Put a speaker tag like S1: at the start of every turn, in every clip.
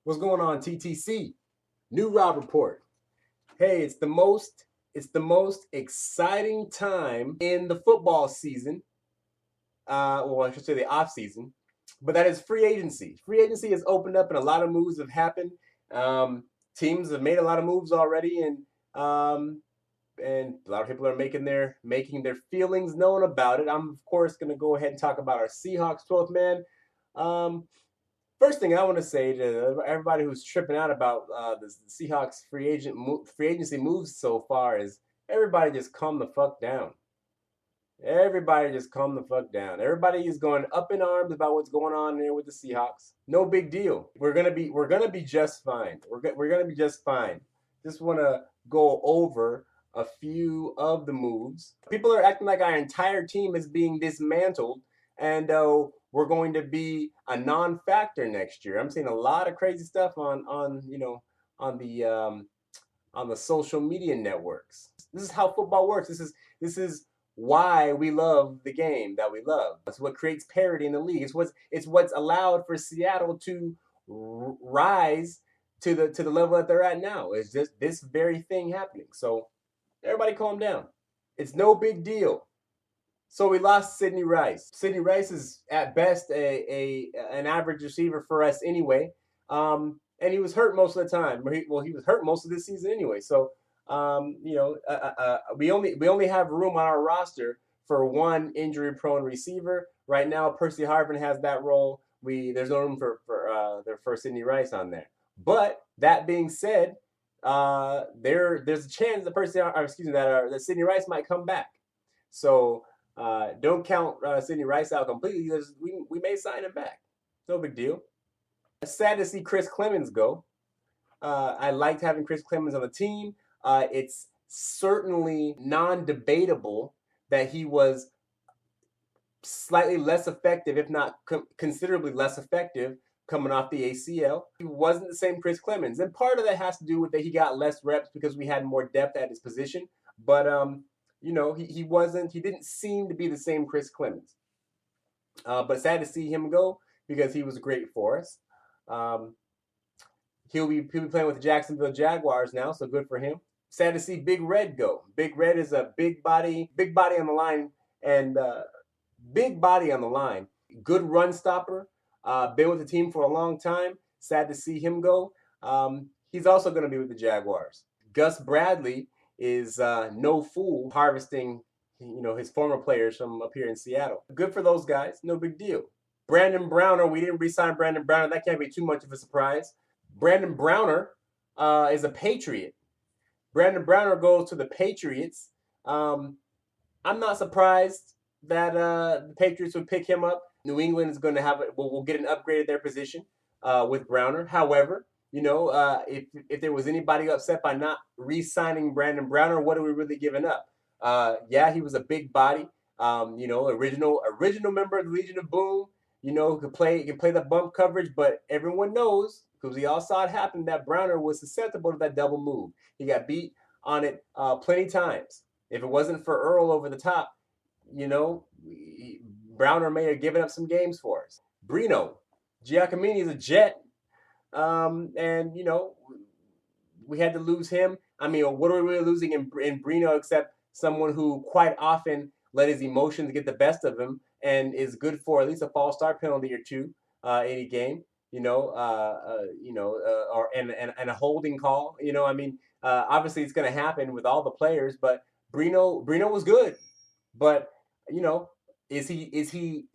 S1: What's going on, TTC? New Rob report. Hey, it's the most exciting time in the football season. Well, I should say the off season, but that is free agency. Free agency has opened up, and a lot of moves have happened. Um, Teams have made a lot of moves already, um, and a lot of people are making their feelings known about it. I'm of course going to go ahead and talk about our Seahawks 12th man. Um, First thing I want to say to everybody who's tripping out about the Seahawks free agency moves so far is everybody just calm the fuck down. Everybody just calm the fuck down. Everybody is going up in arms about what's going on there with the Seahawks. No big deal. We're gonna be just fine. We're gonna be just fine. Just want to go over a few of the moves. People are acting like our entire team is being dismantled, and we're going to be a non-factor next year. I'm seeing a lot of crazy stuff on the social media networks. This is how football works. This is why we love the game that we love. It's what creates parity in the league. It's what's allowed for Seattle to rise to the level that they're at now. It's just this very thing happening. So everybody calm down. It's no big deal. So we lost Sidney Rice. Sidney Rice is at best an average receiver for us anyway, and he was hurt most of the time. He was hurt most of this season anyway. So we only have room on our roster for one injury-prone receiver right now. Percy Harvin has that role. There's no room for Sidney Rice on there. But that being said, there's a chance that Sidney Rice might come back. So don't count Sidney Rice out completely. We may sign him back. No big deal. Sad to see Chris Clemens go. I liked having Chris Clemens on the team. It's certainly non-debatable that he was slightly less effective, if not considerably less effective, coming off the ACL. He wasn't the same Chris Clemens, and part of that has to do with that he got less reps because we had more depth at his position. But he didn't seem to be the same Chris Clemens. But sad to see him go because he was great for us. He'll be playing with the Jacksonville Jaguars now, so good for him. Sad to see Big Red go. Big Red is a big body on the line, and big body on the line. Good run stopper. Been with the team for a long time. Sad to see him go. He's also going to be with the Jaguars. Gus Bradley is no fool harvesting, his former players from up here in Seattle. Good for those guys. No big deal. Brandon Browner, we didn't re-sign Brandon Browner. That can't be too much of a surprise. Brandon Browner is a Patriot. Brandon Browner goes to the Patriots. I'm not surprised that the Patriots would pick him up. New England is going to will get an upgrade at their position with Browner. However, if there was anybody upset by not re-signing Brandon Browner, what are we really giving up? Yeah, he was a big body. Original member of the Legion of Boom. Could play the bump coverage, but everyone knows, because we all saw it happen, that Browner was susceptible to that double move. He got beat on it plenty times. If it wasn't for Earl over the top, Browner may have given up some games for us. Brino Giacomini is a Jet, and we had to lose him. I mean, what are we really losing in Brino except someone who quite often let his emotions get the best of him and is good for at least a false start penalty or two any game, or a holding call. Obviously it's going to happen with all the players, but Brino was good, but is he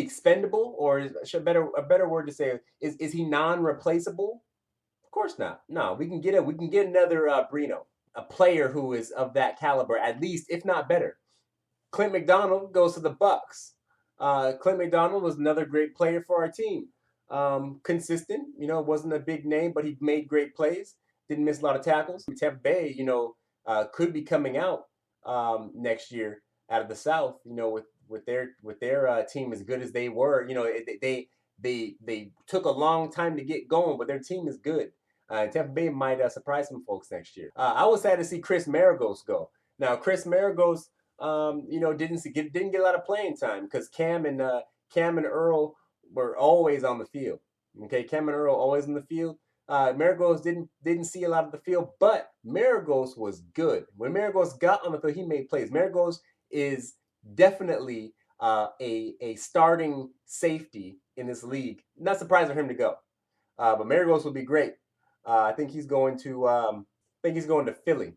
S1: expendable, or a better word to say is he non-replaceable? Of course not. No, we can get another Brino, a player who is of that caliber, at least, if not better. Clint McDonald goes to the Bucks. Clint McDonald was another great player for our team. Consistent, wasn't a big name, but he made great plays. Didn't miss a lot of tackles. Tampa Bay, could be coming out next year out of the South. With their team as good as they were. They took a long time to get going, but their team is good. Tampa Bay might surprise some folks next year. I was sad to see Chris Maragos go. Now, Chris Maragos, didn't get a lot of playing time because Cam and Earl were always on the field. Okay, Cameron Earl always in the field. Marigos didn't see a lot of the field, but Marigos was good. When Marigos got on the field, he made plays. Marigos is definitely a starting safety in this league. Not surprised for him to go, but Marigos will be great. I think he's going to Philly.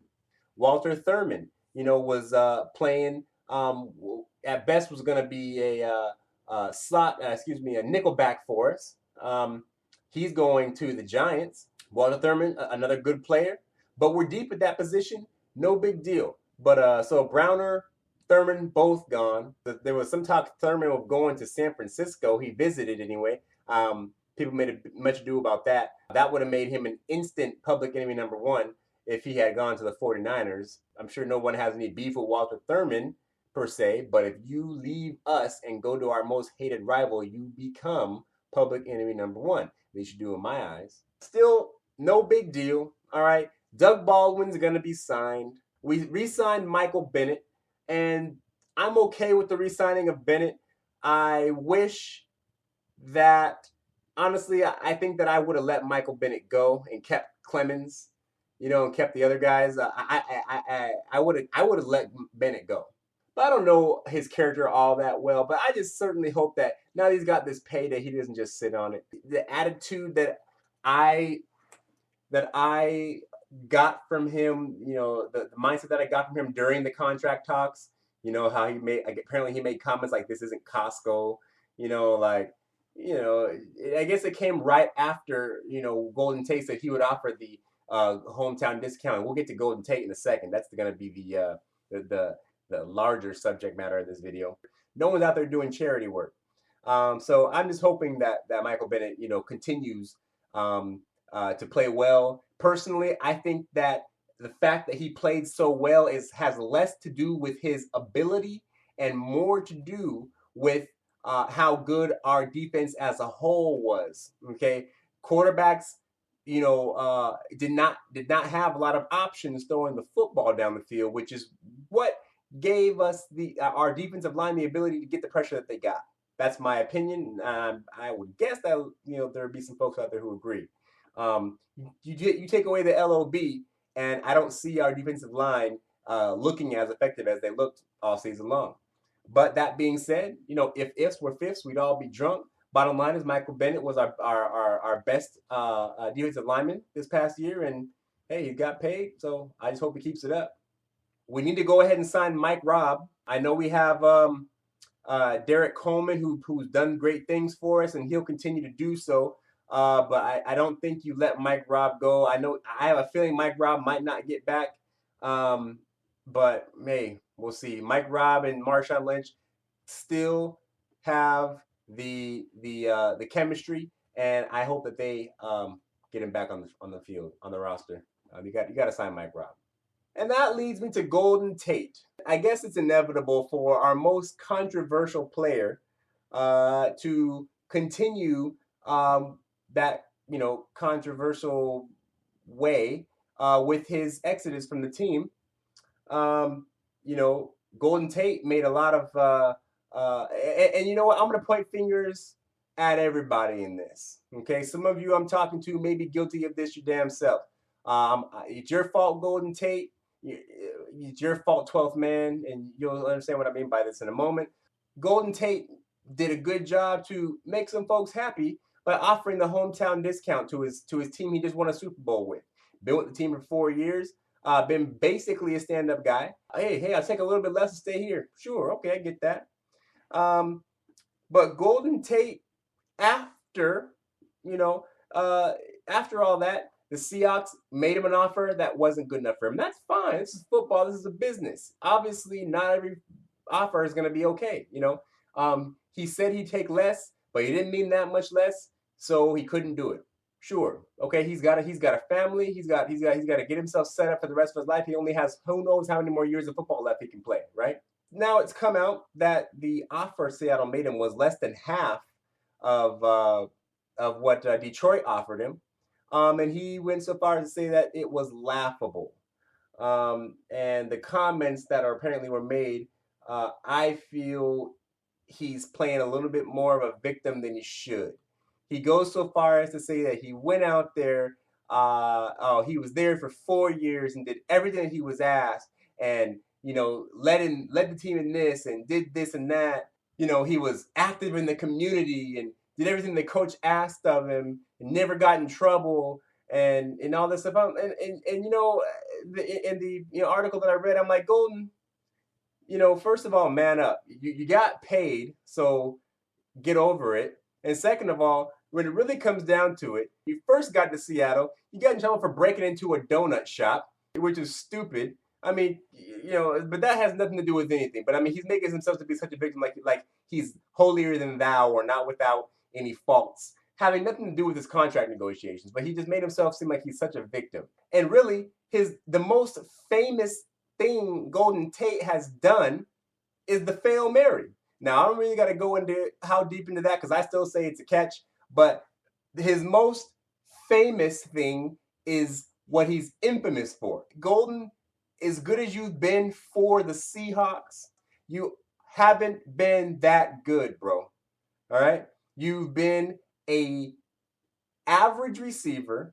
S1: Walter Thurman, was playing. At best, was going to be a slot. A nickelback for us. He's going to the Giants. Walter Thurman, another good player, but we're deep at that position. No big deal. But so Browner, Thurman, both gone. There was some talk Thurman of going to San Francisco. He visited anyway. People made much ado about that. That would have made him an instant public enemy number one if he had gone to the 49ers. I'm sure no one has any beef with Walter Thurman per se, but if you leave us and go to our most hated rival, you become public enemy number one. At least you do in my eyes. Still, no big deal. All right. Doug Baldwin's going to be signed. We re-signed Michael Bennett, and I'm okay with the re-signing of Bennett. I wish that, honestly, I think that I would have let Michael Bennett go and kept Clemens, and kept the other guys. I would have let Bennett go. But I don't know his character all that well. But I just certainly hope that now that he's got this pay, that he doesn't just sit on it. The attitude that I got from him, the mindset that I got from him during the contract talks, how apparently he made comments like, this isn't Costco, I guess it came right after, Golden Tate said he would offer the hometown discount. We'll get to Golden Tate in a second. That's going to be the larger subject matter of this video. No one's out there doing charity work. So I'm just hoping that Michael Bennett, continues to play well. Personally, I think that the fact that he played so well has less to do with his ability and more to do with how good our defense as a whole was. Okay, quarterbacks, did not have a lot of options throwing the football down the field, which is what gave us our defensive line the ability to get the pressure that they got. That's my opinion. I would guess that there would be some folks out there who agree. You take away the LOB, and I don't see our defensive line looking as effective as they looked all season long. But that being said, if ifs were fifths, we'd all be drunk. Bottom line is Michael Bennett was our best defensive lineman this past year, and hey, he got paid, so I just hope he keeps it up. We need to go ahead and sign Mike Robb. I know we have Derek Coleman, who's done great things for us, and he'll continue to do so. But I don't think you let Mike Robb go. I have a feeling Mike Robb might not get back. But hey, we'll see. Mike Robb and Marshawn Lynch still have the chemistry, and I hope that they get him back on the field, on the roster. You got to sign Mike Robb. And that leads me to Golden Tate. I guess it's inevitable for our most controversial player to continue that controversial way with his exodus from the team. Golden Tate made a lot of and you know what? I'm gonna point fingers at everybody in this. Okay, some of you I'm talking to may be guilty of this your damn self. It's your fault, Golden Tate. It's your fault, 12th man, and you'll understand what I mean by this in a moment. Golden Tate did a good job to make some folks happy by offering the hometown discount to his team he just won a Super Bowl with. Been with the team for 4 years. Been basically a stand-up guy. Hey, I'll take a little bit less to stay here. Sure, okay, I get that. But Golden Tate, after all that, the Seahawks made him an offer that wasn't good enough for him. That's fine. This is football. This is a business. Obviously, not every offer is going to be okay. He said he'd take less, but he didn't mean that much less, so he couldn't do it. Sure. Okay, he's got a family. He's got to get himself set up for the rest of his life. He only has who knows how many more years of football left he can play, right? Now it's come out that the offer Seattle made him was less than half of what Detroit offered him. And he went so far as to say that it was laughable. And the comments that apparently were made, I feel he's playing a little bit more of a victim than he should. He goes so far as to say that he went out there. He was there for 4 years and did everything that he was asked, and led the team in this and did this and that. He was active in the community and did everything the coach asked of him and never got in trouble and all this stuff. In the article that I read, I'm like, Golden, first of all, man up. You got paid, so get over it. And second of all, when it really comes down to it, you first got to Seattle, you got in trouble for breaking into a donut shop, which is stupid. I mean, but that has nothing to do with anything. But I mean, he's making himself to be such a victim, like he's holier than thou or not without any faults, having nothing to do with his contract negotiations. But he just made himself seem like he's such a victim. And really, the most famous thing Golden Tate has done is the Fail Mary. Now, I don't really got to go into how deep into that because I still say it's a catch. But his most famous thing is what he's infamous for. Golden, as good as you've been for the Seahawks, you haven't been that good, bro. All right? You've been a average receiver.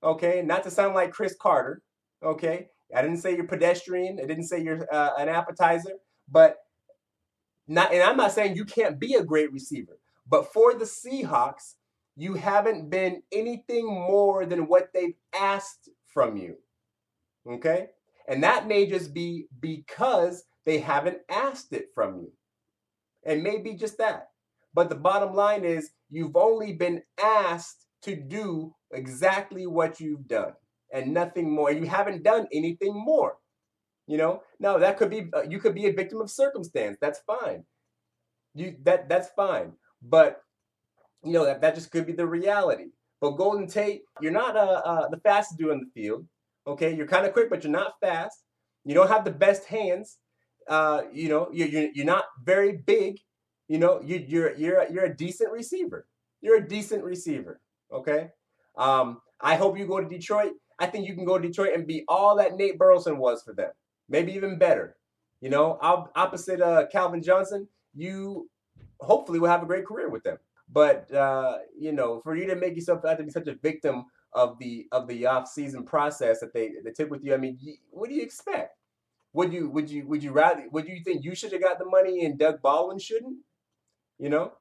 S1: Okay? Not to sound like Chris Carter. Okay? I didn't say you're pedestrian. I didn't say you're an appetizer. But and I'm not saying you can't be a great receiver. But for the Seahawks, you haven't been anything more than what they've asked from you. Okay? And that may just be because they haven't asked it from you. And maybe just that. But the bottom line is you've only been asked to do exactly what you've done and nothing more. You haven't done anything more. Now that could be you could be a victim of circumstance. That's fine. That's fine. But that just could be the reality. But Golden Tate, you're not the fastest dude on the field. Okay, you're kind of quick, but you're not fast. You don't have the best hands. You're not very big. You're a decent receiver. You're a decent receiver. Okay. I hope you go to Detroit. I think you can go to Detroit and be all that Nate Burleson was for them. Maybe even better. Opposite Calvin Johnson, you hopefully will have a great career with them. But for you to make yourself out to be such a victim of the off-season process that they took with you, I mean, what do you expect? Would you think you should have got the money and Doug Baldwin shouldn't? You're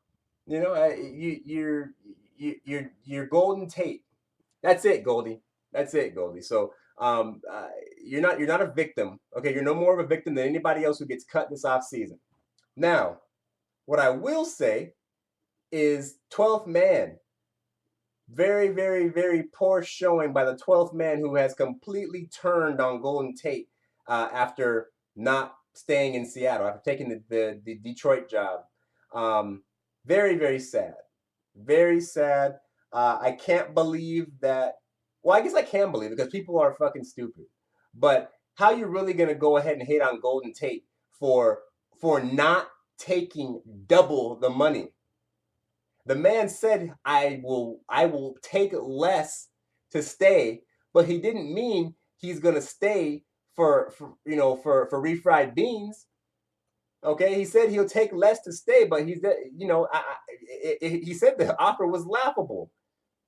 S1: Golden Tate. That's it, Goldie. That's it, Goldie. So you're not a victim. Okay, you're no more of a victim than anybody else who gets cut this offseason. Now, what I will say is 12th man. Very, very, very poor showing by the 12th man who has completely turned on Golden Tate after not staying in Seattle, after taking the Detroit job. Very, very sad. Very sad. I can't believe that. Well, I guess I can believe it because people are fucking stupid. But how you really gonna go ahead and hate on Golden Tate for not taking double the money? The man said, "I will take less to stay," but he didn't mean he's gonna stay for refried beans. Okay, he said he'll take less to stay, but he said the offer was laughable.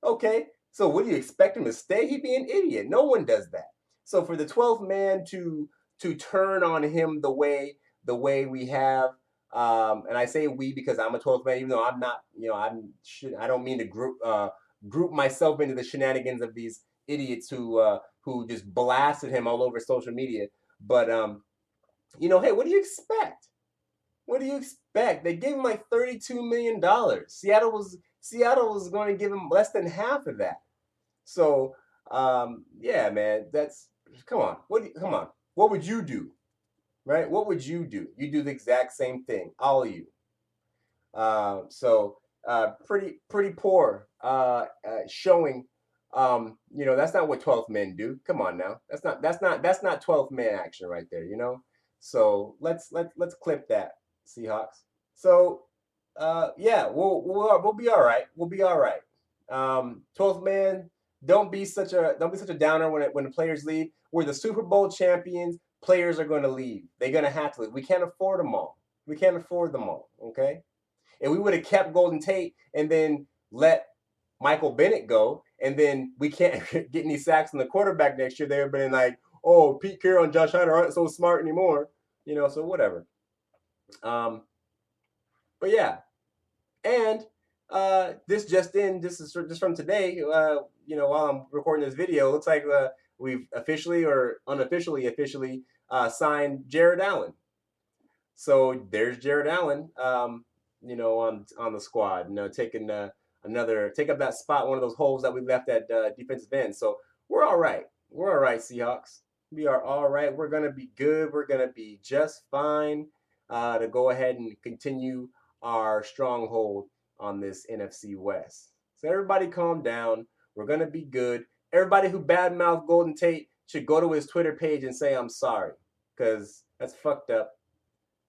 S1: Okay, so what do you expect him to stay? He'd be an idiot. No one does that. So for the 12th man to turn on him the way we have, and I say we because I'm a 12th man, even though I'm not. I don't mean to group myself into the shenanigans of these idiots who just blasted him all over social media. But hey, what do you expect? What do you expect? They gave him like $32 million. Seattle was going to give him less than half of that. So, yeah, man, come on. Come on. What would you do? Right? What would you do? You do the exact same thing. All of you. Pretty poor showing. That's not what 12th men do. Come on now. That's not 12th man action right there, So let's clip that, Seahawks. So yeah, we'll be all right. We'll be all right. 12th man, don't be such a downer when the players leave. We're the Super Bowl champions. Players are going to leave. They're going to have to leave. We can't afford them all. We can't afford them all. Okay. If we would have kept Golden Tate and then let Michael Bennett go, and then we can't get any sacks on the quarterback next year, they would have been like, oh, Pete Carroll and Josh Heiner aren't so smart anymore. So whatever. But yeah. And this just is just from today, while I'm recording this video, it looks like we've officially or unofficially signed Jared Allen. So there's Jared Allen, on the squad, taking take up that spot, one of those holes that we left at defensive end. So we're all right. We're all right, Seahawks. We are all right. We're going to be good. We're going to be just fine to go ahead and continue our stronghold on this NFC West. So everybody calm down. We're going to be good. Everybody who badmouthed Golden Tate should go to his Twitter page and say, I'm sorry, because that's fucked up.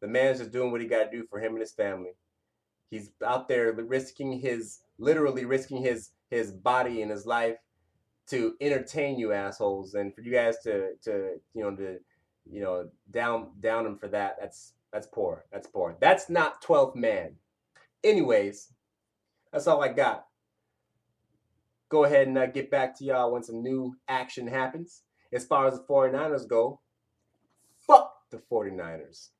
S1: The man's just doing what he got to do for him and his family. He's out there literally risking his body and his life to entertain you assholes, and for you guys to down him for that. That's poor. That's poor. That's not 12th man. Anyways, that's all I got. Go ahead and get back to y'all when some new action happens. As far as the 49ers go, fuck the 49ers.